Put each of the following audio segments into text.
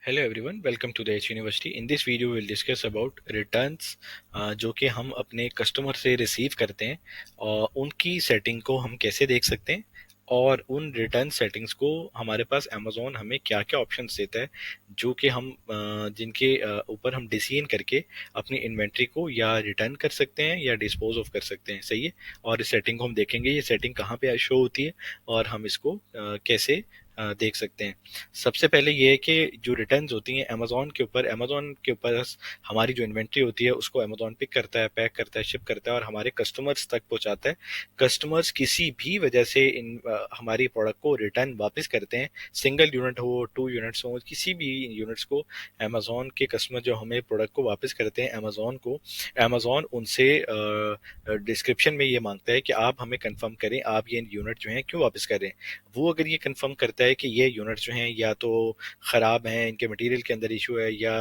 Hello everyone, welcome to the H university. In this video will discuss about returns जो कि हम अपने customer से रिसीव करते हैं और उनकी सेटिंग को हम कैसे देख सकते हैं और उन रिटर्न सेटिंग्स को हमारे पास अमेजोन हमें क्या क्या ऑप्शंस देता है जो कि हम जिनके ऊपर हम डिसीजन करके अपनी इन्वेंट्री को या रिटर्न कर सकते हैं या डिस्पोज ऑफ कर सकते हैं। सही है। और इस सेटिंग को हम देखेंगे, ये सेटिंग कहाँ पे शो होती है और हम इसको कैसे देख सकते हैं। सबसे पहले ये है कि जो रिटर्न्स होती हैं अमेजोन के ऊपर हमारी जो इन्वेंट्री होती है उसको अमेजोन पिक करता है, पैक करता है, शिप करता है और हमारे कस्टमर्स तक पहुंचाता है। कस्टमर्स किसी भी वजह से हमारी प्रोडक्ट को रिटर्न वापस करते हैं, सिंगल यूनिट हो, 2 यूनिट्स हो, किसी भी यूनिट्स को अमेजोन के कस्टमर जो हमें प्रोडक्ट को वापस करते हैं अमेजोन उनसे डिस्क्रिप्शन में ये मांगता है कि आप हमें कंफर्म करें आप ये यूनिट जो है क्यों वापस कर रहे हैं। वो अगर ये कंफर्म करता है कि ये यूनिट जो हैं या तो ख़राब हैं, इनके मटेरियल के अंदर इशू है या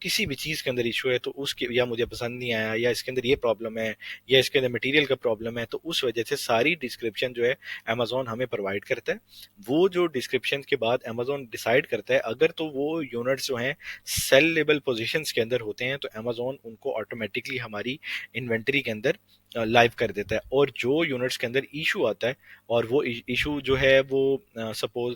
किसी भी चीज़ के अंदर इशू है, तो उसके या मुझे पसंद नहीं आया या इसके अंदर ये प्रॉब्लम है या इसके अंदर मटेरियल का प्रॉब्लम है, तो उस वजह से सारी डिस्क्रिप्शन जो है अमेजोन हमें प्रोवाइड करता है। वो जो डिस्क्रिप्शन के बाद अमेजोन डिसाइड करता है, अगर तो वो यूनिट्स जो हैं सेलेबल पोजीशंस के अंदर होते हैं तो अमेजोन उनको ऑटोमेटिकली हमारी इन्वेंटरी के अंदर लाइव कर देता है। और जो यूनिट्स के अंदर इशू आता है और वो इशू जो है वो सपोज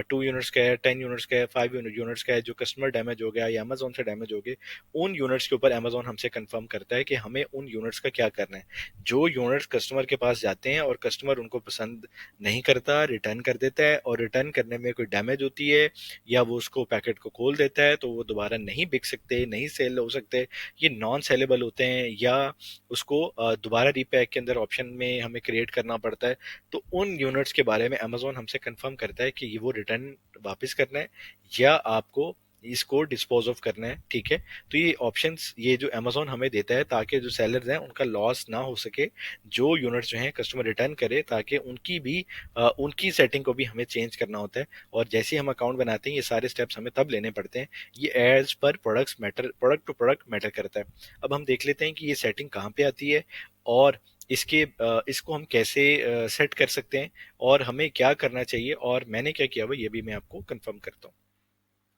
2 यूनिट्स का है, 10 यूनिट्स का है, 5 यूनिट्स का है, जो कस्टमर डैमेज हो गया या अमेजोन से डैमेज हो गए, उन यूनिट्स के ऊपर अमेजोन हमसे कंफर्म करता है कि हमें उन यूनिट्स का क्या करना है। जो यूनिट्स कस्टमर के पास जाते हैं और कस्टमर उनको पसंद नहीं करता, रिटर्न कर देता है और रिटर्न करने में कोई डैमेज होती है या वो उसको पैकेट को खोल देता है, तो वो दोबारा नहीं बिक सकते, नहीं सेल हो सकते, ये नॉन सेलेबल होते हैं, या उसको दोबारा रीपैक के अंदर ऑप्शन में हमें क्रिएट करना पड़ता है। तो उन यूनिट्स के बारे में अमेजोन हमसे कंफर्म करता है कि ये वो रिटर्न वापस करना है या आपको इसको डिस्पोज ऑफ करना है। ठीक है। तो ये ऑप्शंस ये जो अमेजोन हमें देता है ताकि जो सेलर्स हैं उनका लॉस ना हो सके, जो यूनिट्स जो हैं कस्टमर रिटर्न करे, ताकि उनकी भी उनकी सेटिंग को भी हमें चेंज करना होता है। और जैसे ही हम अकाउंट बनाते हैं ये सारे स्टेप्स हमें तब लेने पड़ते हैं। ये as per products matter, product to product matter करता है। अब हम देख लेते हैं कि ये सेटिंग कहाँ पे आती है और इसको हम कैसे सेट कर सकते हैं और हमें क्या करना चाहिए और मैंने क्या किया हुआ ये भी मैं आपको कंफर्म करता हूँ।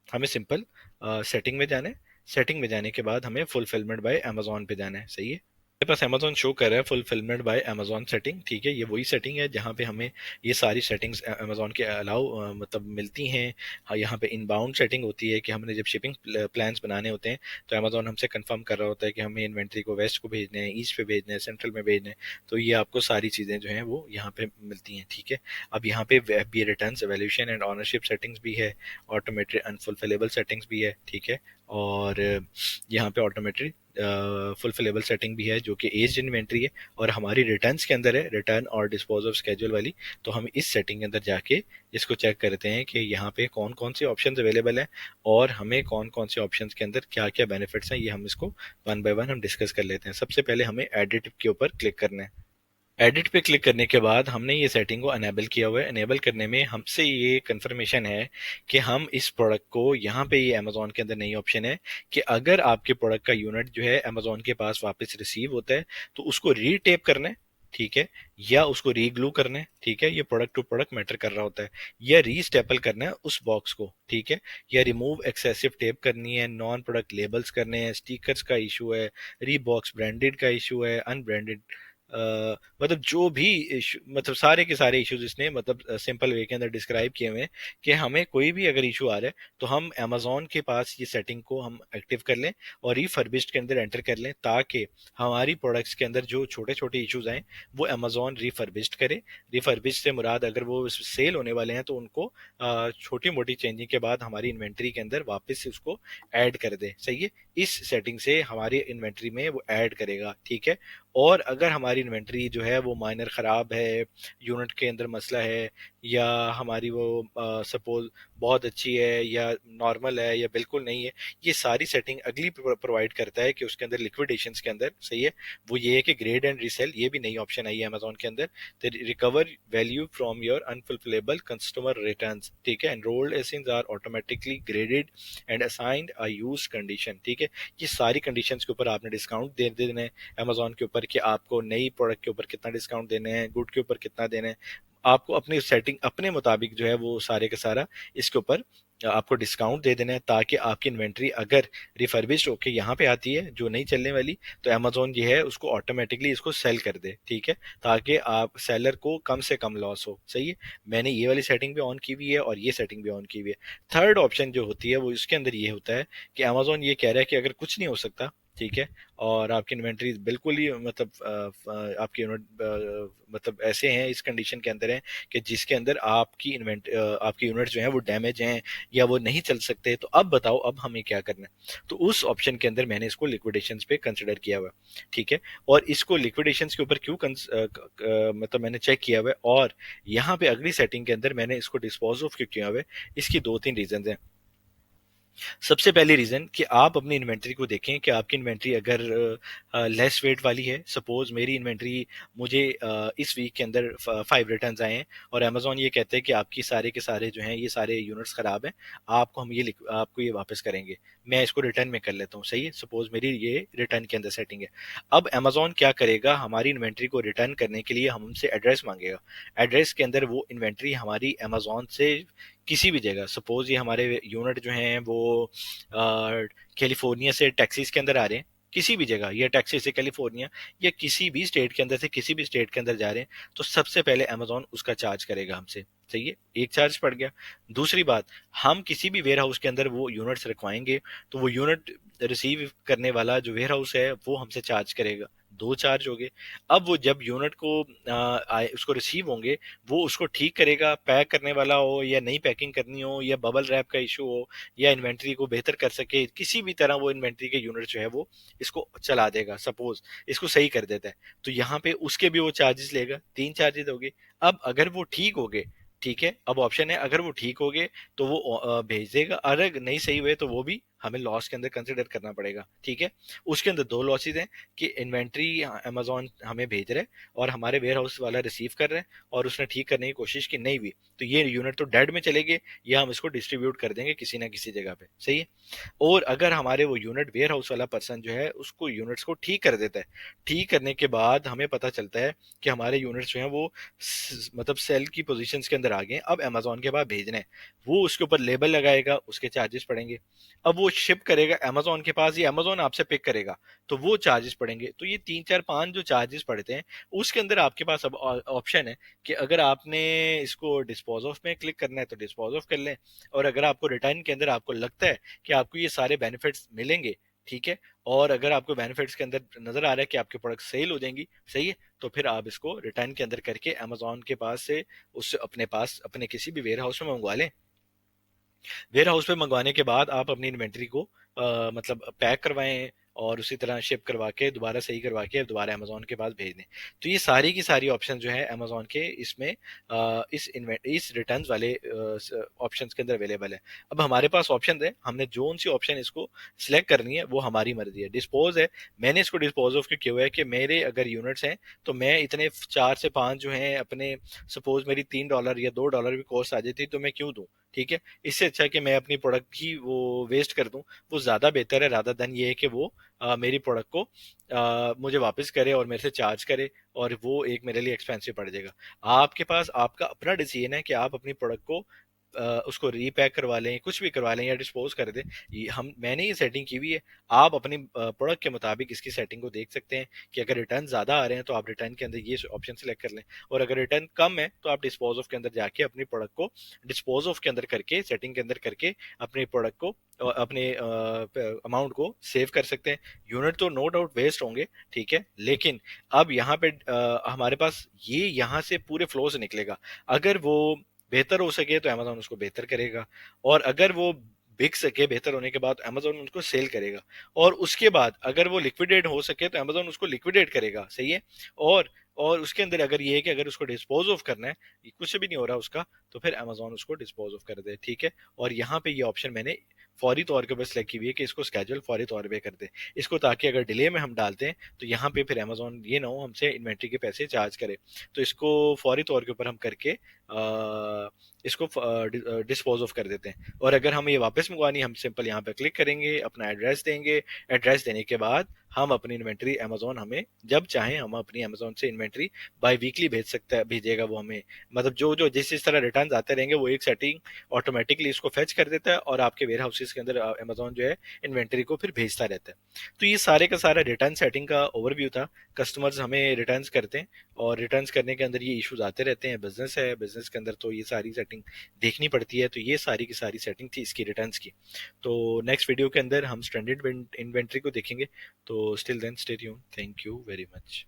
हमें सिंपल सेटिंग में जाना है। सेटिंग में जाने के बाद हमें फुलफिलमेंट बाय अमेजोन पे जाना है। सही है। मेरे पास अमेजोन शो कर रहा है फुलफिलमेंट बाय अमेजोन सेटिंग। ठीक है, ये वही सेटिंग है जहाँ पे हमें ये सारी सेटिंग्स अमेजोन के अलाउ मतलब मिलती हैं। हाँ, यहाँ पे इनबाउंड सेटिंग होती है कि हमने जब शिपिंग प्लान्स बनाने होते हैं तो अमेजोन हमसे कंफर्म कर रहा होता है कि हमें इन्वेंट्री को वेस्ट को भेजने हैं, ईस्ट पे भेजने हैं, सेंट्रल में भेजने हैं। तो ये आपको सारी चीज़ें जो हैं वो यहाँ पे मिलती हैं। ठीक है। अब यहाँ पे FBA returns, valuation and ownership settings भी है, ऑटोमेटेड अनफुलफिलेबल सेटिंग्स भी है। ठीक है। और यहाँ पे ऑटोमेटेड फुलफिलेबल सेटिंग भी है जो कि एज इन्वेंट्री है और हमारी रिटर्न्स के अंदर है, रिटर्न और डिस्पोज ऑफ स्केड्यूल वाली। तो हम इस सेटिंग के अंदर जाके इसको चेक करते हैं कि यहाँ पे कौन कौन से ऑप्शंस अवेलेबल हैं और हमें कौन कौन से ऑप्शंस के अंदर क्या क्या बेनिफिट्स हैं, ये हम इसको वन बाय वन हम डिस्कस कर लेते हैं। सबसे पहले हमें एडिट के ऊपर क्लिक करना है। एडिट पे क्लिक करने के बाद हमने ये सेटिंग को अनेबल किया हुआ है। अनेबल करने में हमसे ये कंफर्मेशन है कि हम इस प्रोडक्ट को यहाँ पे, ये अमेजोन के अंदर नई ऑप्शन है कि अगर आपके प्रोडक्ट का यूनिट जो है अमेजोन के पास वापस रिसीव होता है तो उसको रीटेप करना है। ठीक है। या उसको रीग्लू करना है। ठीक है, ये प्रोडक्ट टू प्रोडक्ट मैटर कर रहा होता है। या रीस्टेपल करना है उस बॉक्स को। ठीक है। या रिमूव एक्सेसिव टेप करनी है, नॉन प्रोडक्ट लेबल्स करने हैं, स्टिकर्स का इशू है, रीबॉक्स ब्रांडेड का इशू है, अनब्रांडेड मतलब जो भी मतलब सारे के सारे इश्यूज इसने मतलब सिंपल वे के अंदर डिस्क्राइब किए हुए हैं कि हमें कोई भी अगर इशू आ रहा है तो हम अमेजोन के पास ये सेटिंग को हम एक्टिव कर लें और रिफर्बिश्ड के अंदर एंटर कर लें, ताकि हमारी प्रोडक्ट्स के अंदर जो छोटे छोटे इश्यूज आए वो अमेजोन रिफर्बिश्ड करे। रिफर्बिश्ड से मुराद अगर वो सेल होने वाले हैं तो उनको छोटी मोटी चेंजिंग के बाद हमारी इन्वेंट्री के अंदर वापस से उसको ऐड कर दे। सही है। इस सेटिंग से हमारी इन्वेंट्री में वो ऐड करेगा। ठीक है। और अगर हमारी इन्वेंट्री जो है वो माइनर ख़राब है, यूनिट के अंदर मसला है, या हमारी वो सपोज बहुत अच्छी है या नॉर्मल है या बिल्कुल नहीं है, ये सारी सेटिंग अगली प्रोवाइड करता है कि उसके अंदर लिक्विडेशंस के अंदर। सही है। वो ये है कि ग्रेड एंड रीसेल, ये भी नई ऑप्शन आई है अमेजोन के अंदर। तो recover value from your unfulfillable customer returns. ठीक है। Enrolled ASINs are automatically graded and assigned a use condition. ठीक है। ये सारी कंडीशंस के ऊपर आपने डिस्काउंट दे देना है अमेजोन के ऊपर कि आपको नई प्रोडक्ट के ऊपर कितना डिस्काउंट देना है, गुड के ऊपर कितना देना है। आपको अपनी सेटिंग अपने मुताबिक जो है वो सारे का सारा इसके ऊपर आपको डिस्काउंट दे देना है, ताकि आपकी इन्वेंट्री अगर रिफर्बिश्ड होके यहाँ पे आती है जो नहीं चलने वाली, तो अमेजोन ये है उसको ऑटोमेटिकली इसको सेल कर दे, ठीक है, ताकि आप सेलर को कम से कम लॉस हो। सही है, मैंने ये वाली सेटिंग भी ऑन की हुई है और ये सेटिंग भी ऑन की हुई है। थर्ड ऑप्शन जो होती है वो इसके अंदर ये होता है कि अमेजोन ये कह रहा है कि अगर कुछ नहीं हो सकता, ठीक है, और आपकी इन्वेंट्री बिल्कुल ही मतलब आपकी मतलब ऐसे हैं, इस कंडीशन के अंदर है कि जिसके अंदर आपकी यूनिट जो है वो डैमेज हैं या वो नहीं चल सकते, तो अब बताओ अब हमें क्या करना है। तो उस ऑप्शन के अंदर मैंने इसको लिक्विडेशन पे कंसिडर किया हुआ है, ठीक है। और इसको लिक्विडेशन के ऊपर क्यों मतलब मैंने चेक किया हुआ है, और यहाँ पे अगली सेटिंग के अंदर मैंने इसको डिस्पोज ऑफ क्यों किया हुआ है, इसकी दो तीन रीजन है। सबसे पहली रीजन कि आप अपनी इन्वेंट्री को देखें कि आपकी इन्वेंट्री अगर लेस वेट वाली है। सपोज मेरी इन्वेंट्री, मुझे इस वीक के अंदर 5 रिटर्न्स आए हैं और अमेजोन ये कहते हैं कि आपकी सारे के सारे जो हैं ये सारे यूनिट्स खराब हैं, आपको हम आपको ये वापस करेंगे, मैं इसको रिटर्न में कर लेता हूँ। सही है, सपोज मेरी ये रिटर्न के अंदर सेटिंग है। अब अमेजोन क्या करेगा, हमारी इन्वेंट्री को रिटर्न करने के लिए हमसे एड्रेस मांगेगा। एड्रेस के अंदर वो इन्वेंट्री हमारी अमेजोन से किसी भी जगह, सपोज ये हमारे यूनिट जो हैं वो कैलिफोर्निया से टेक्सास के अंदर आ रहे हैं, किसी भी जगह, या टेक्सास से कैलिफोर्निया या किसी भी स्टेट के अंदर से किसी भी स्टेट के अंदर जा रहे हैं, तो सबसे पहले अमेजोन उसका चार्ज करेगा हमसे। सही है, एक चार्ज पड़ गया। दूसरी बात, हम किसी भी वेयर हाउस के अंदर वो यूनिट्स रखवाएंगे, तो वो यूनिट रिसीव करने वाला जो वेयर हाउस है वो हमसे चार्ज करेगा, दो चार्ज हो गए। अब वो जब यूनिट को उसको रिसीव होंगे, वो उसको ठीक करेगा, पैक करने वाला हो या नई पैकिंग करनी हो या बबल रैप का इशू हो या इन्वेंट्री को बेहतर कर सके, किसी भी तरह वो इन्वेंट्री के यूनिट जो है वो इसको चला देगा, सपोज इसको सही कर देता है, तो यहाँ पे उसके भी वो चार्जेस लेगा, तीन चार्जेस हो गए। अब अगर वो ठीक हो गए, ठीक है, अब ऑप्शन है अगर वो ठीक हो गए तो वो भेज देगा, अगर नहीं सही हुए तो वो भी हमें लॉस के अंदर कंसिडर करना पड़ेगा, ठीक है। उसके अंदर दो लॉसेज हैं कि इन्वेंट्री अमेजोन हमें भेज रहा है और हमारे वेयर हाउस वाला रिसीव कर रहा है और उसने ठीक करने की कोशिश की, नहीं हुई, तो ये यूनिट तो डेड में चलेंगे या हम इसको डिस्ट्रीब्यूट कर देंगे किसी ना किसी जगह पे। सही है। और अगर हमारे वो यूनिट वेयर हाउस वाला पर्सन जो है उसको यूनिट्स को ठीक कर देता है, ठीक करने के बाद हमें पता चलता है कि हमारे यूनिट्स जो हैं वो मतलब सेल की पोजीशंस के अंदर आ गए हैं, अब अमेजोन के पास भेजना है, वो उसके ऊपर लेबल लगाएगा, उसके चार्जेस पड़ेंगे। अब वो शिप करेगा अमेजोन के पास या अमेजोन आपसे पिक करेगा, तो वो चार्जेस पड़ेंगे। तो ये तीन चार पांच जो चार्जेस पड़ते हैं, उसके अंदर आपके पास अब ऑप्शन है कि अगर आपने इसको डिस्पोज ऑफ में क्लिक करना है तो डिस्पोज ऑफ कर लें, और अगर आपको रिटर्न के अंदर आपको लगता है कि आपको ये सारे बेनिफिट्स मिलेंगे, ठीक है, और अगर आपको बेनिफिट्स के अंदर नजर आ रहा है कि आपके प्रोडक्ट सेल हो जाएंगी, सही है, तो फिर आप इसको रिटर्न के अंदर करके अमेजोन के पास से उससे अपने पास अपने किसी भी वेयर हाउस में मंगवा लें। वेयर हाउस पे मंगवाने के बाद आप अपनी इन्वेंट्री को मतलब पैक करवाएं और उसी तरह शिप करवा के दोबारा सही करवा के दोबारा अमेजोन के पास भेज दें। तो ये सारी की सारी ऑप्शन जो है अमेजोन के इसमें इस रिटर्न्स वाले ऑप्शंस के अंदर अवेलेबल है। अब हमारे पास ऑप्शन है, हमने जोन सी ऑप्शन इसको सिलेक्ट करनी है वो हमारी मर्जी है। डिस्पोज है, मैंने इसको डिस्पोज ऑफ क्यों किया हुआ है कि मेरे अगर यूनिट्स हैं तो मैं इतने 4 से 5 जो हैं अपने, सपोज मेरी $3 या $2 भी कॉस्ट आ जाती तो मैं क्यों दूं, ठीक है। इससे अच्छा कि मैं अपनी प्रोडक्ट ही वो वेस्ट कर दूं, वो ज्यादा बेहतर है रादर देन ये है कि वो मेरी प्रोडक्ट को मुझे वापस करे और मेरे से चार्ज करे, और वो एक मेरे लिए एक्सपेंसिव पड़ जाएगा। आपके पास आपका अपना डिसीजन है कि आप अपनी प्रोडक्ट को उसको रीपैक करवा लें, कुछ भी करवा लें या डिस्पोज कर दें। मैंने ये सेटिंग की हुई है, आप अपनी प्रोडक्ट के मुताबिक इसकी सेटिंग को देख सकते हैं कि अगर रिटर्न ज्यादा आ रहे हैं तो आप रिटर्न के अंदर ये ऑप्शन सेलेक्ट कर लें, और अगर रिटर्न कम है तो आप डिस्पोज ऑफ के अंदर जाके अपनी प्रोडक्ट को डिस्पोज ऑफ के अंदर करके सेटिंग के अंदर करके अपने प्रोडक्ट को अपने अमाउंट को सेव कर सकते हैं। यूनिट तो नो डाउट वेस्ट होंगे, ठीक है, लेकिन अब यहाँ पे हमारे पास ये यहाँ से पूरे फ्लो से निकलेगा। अगर वो बेहतर हो सके तो अमेजोन उसको बेहतर करेगा, और अगर वो बिक सके बेहतर होने के बाद अमेजोन उसको सेल करेगा, और उसके बाद अगर वो लिक्विडेट हो सके तो अमेजोन उसको लिक्विडेट करेगा। सही है। और और उसके अंदर अगर ये है कि अगर उसको डिस्पोज ऑफ करना है, कुछ भी नहीं हो रहा उसका, तो फिर अमेजोन उसको डिस्पोज ऑफ कर दे, ठीक है। और यहाँ पे ये ऑप्शन मैंने फौरी तौर के ऊपर सेलेक्ट की हुई है कि इसको स्केड्यूल फौरी तौर पे कर दे इसको, ताकि अगर डिले में हम डालते हैं तो यहाँ पे फिर अमेजोन ये ना हो हमसे इन्वेंट्री के पैसे चार्ज करे। तो इसको फौरी तौर के ऊपर हम करके इसको डिस्पोज ऑफ कर देते हैं। और अगर हमें ये वापस मंगवानी, हम सिंपल यहाँ पे क्लिक करेंगे, अपना एड्रेस देंगे, एड्रेस देने के बाद हम अपनी इन्वेंट्री अमेजोन हमें जब चाहें हम अपनी अमेजोन से इन्वेंट्री बाय वीकली भेज सकता है, भेजेगा वो हमें। मतलब जो जो जिस तरह रिटर्न आते रहेंगे वो एक सेटिंग ऑटोमेटिकली इसको फेच कर देता है और आपके वेयर हाउसेस के अंदर अमेजोन जो है इन्वेंट्री को फिर भेजता रहता है। तो ये सारे का सारा रिटर्न सेटिंग का ओवरव्यू था। कस्टमर्स हमें रिटर्न्स करते हैं और रिटर्न्स करने के अंदर ये इश्यूज आते रहते हैं। बिजनेस है, बिजनेस के अंदर तो ये सारी सेटिंग देखनी पड़ती है। तो ये सारी की सारी सेटिंग थी इसकी रिटर्न्स की। तो नेक्स्ट वीडियो के अंदर हम स्टैंडर्ड इन्वेंट्री को देखेंगे। तो still then stay tuned, thank you very much.